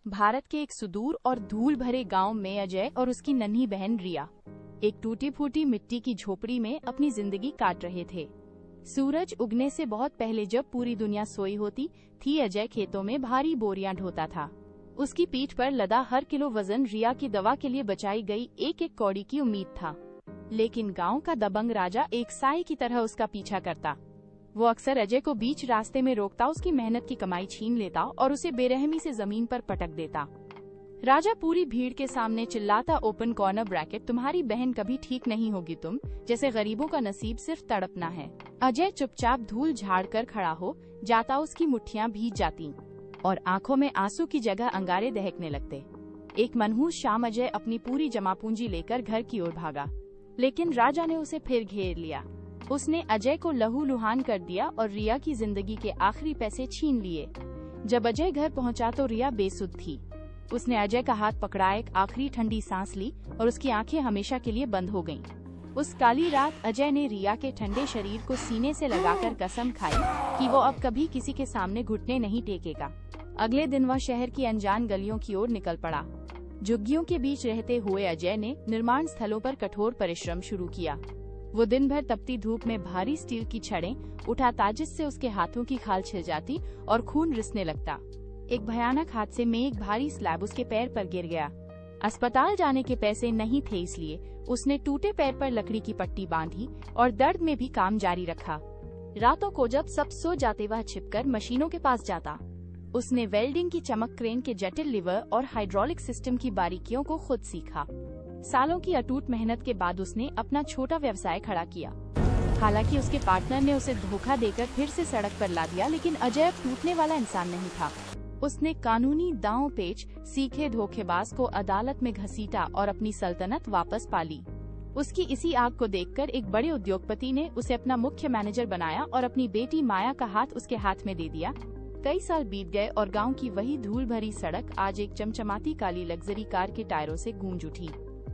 भारत के एक सुदूर और धूल भरे गांव में अजय और उसकी नन्ही बहन रिया एक टूटी फूटी मिट्टी की झोपड़ी में अपनी जिंदगी काट रहे थे। सूरज उगने से बहुत पहले जब पूरी दुनिया सोई होती थी, अजय खेतों में भारी बोरियां ढोता था। उसकी पीठ पर लदा हर किलो वजन रिया की दवा के लिए बचाई गई एक एक कौड़ी की उम्मीद था। लेकिन गांव का दबंग राजा एक साई की तरह उसका पीछा करता। वो अक्सर अजय को बीच रास्ते में रोकता, उसकी मेहनत की कमाई छीन लेता और उसे बेरहमी से जमीन पर पटक देता। राजा पूरी भीड़ के सामने चिल्लाता, ओपन कॉर्नर ब्रैकेट, तुम्हारी बहन कभी ठीक नहीं होगी, तुम जैसे गरीबों का नसीब सिर्फ तड़पना है। अजय चुपचाप धूल झाड़ कर खड़ा हो जाता, उसकी मुट्ठियां भीग जाती और आंखों में आंसू की जगह अंगारे दहकने लगते। एक मनहूस शाम अजय अपनी पूरी जमा पूंजी लेकर घर की ओर भागा, लेकिन राजा ने उसे फिर घेर लिया। उसने अजय को लहूलुहान कर दिया और रिया की जिंदगी के आखिरी पैसे छीन लिए। जब अजय घर पहुंचा तो रिया बेसुध थी। उसने अजय का हाथ पकड़ा, एक आखिरी ठंडी सांस ली और उसकी आंखें हमेशा के लिए बंद हो गईं। उस काली रात अजय ने रिया के ठंडे शरीर को सीने से लगाकर कसम खाई कि वो अब कभी किसी के सामने घुटने नहीं टेकेगा। अगले दिन वह शहर की अनजान गलियों की ओर निकल पड़ा। झुग्गियों के बीच रहते हुए अजय ने निर्माण स्थलों पर कठोर परिश्रम शुरू किया। वो दिन भर तपती धूप में भारी स्टील की छड़ें उठाता, जिससे उसके हाथों की खाल छिल जाती और खून रिसने लगता। एक भयानक हादसे में एक भारी स्लैब उसके पैर पर गिर गया। अस्पताल जाने के पैसे नहीं थे, इसलिए उसने टूटे पैर पर लकड़ी की पट्टी बांधी और दर्द में भी काम जारी रखा। रातों को जब सब सो जाते, वह छिपकर मशीनों के पास जाता। उसने वेल्डिंग की चमक, क्रेन के जटिल लीवर और हाइड्रोलिक सिस्टम की बारीकियों को खुद सीखा। सालों की अटूट मेहनत के बाद उसने अपना छोटा व्यवसाय खड़ा किया। हालांकि उसके पार्टनर ने उसे धोखा देकर फिर से सड़क पर ला दिया, लेकिन अजय अब टूटने वाला इंसान नहीं था। उसने कानूनी दांव पेच सीखे धोखेबाज को अदालत में घसीटा और अपनी सल्तनत वापस पाली। उसकी इसी आग को देखकर एक बड़े उद्योगपति ने उसे अपना मुख्य मैनेजर बनाया और अपनी बेटी माया का हाथ उसके हाथ में दे दिया। कई साल बीत गए और गांव की वही धूल भरी सड़क आज एक चमचमाती काली लग्जरी कार के टायरों से गूंज उठी।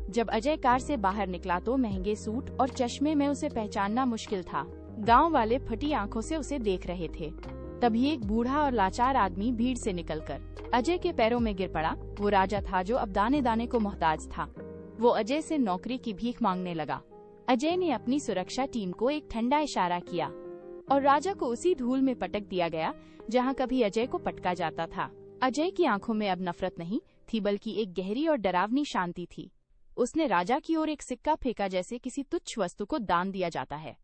जब अजय कार से बाहर निकला तो महंगे सूट और चश्मे में उसे पहचानना मुश्किल था। गांव वाले फटी आंखों से उसे देख रहे थे। तभी एक बूढ़ा और लाचार आदमी भीड़ से निकलकर अजय के पैरों में गिर पड़ा। वो राजा था जो अब दाने दाने को मोहताज था। वो अजय से नौकरी की भीख मांगने लगा। अजय ने अपनी सुरक्षा टीम को एक ठंडा इशारा किया और राजा को उसी धूल में पटक दिया गया जहां कभी अजय को पटका जाता था। अजय की आंखों में अब नफरत नहीं थी, बल्कि एक गहरी और डरावनी शांति थी। उसने राजा की ओर एक सिक्का फेंका, जैसे किसी तुच्छ वस्तु को दान दिया जाता है।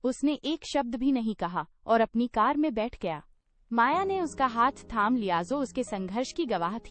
उसने एक शब्द भी नहीं कहा और अपनी कार में बैठ गया। माया ने उसका हाथ थाम लिया, जो उसके संघर्ष की गवाह थी।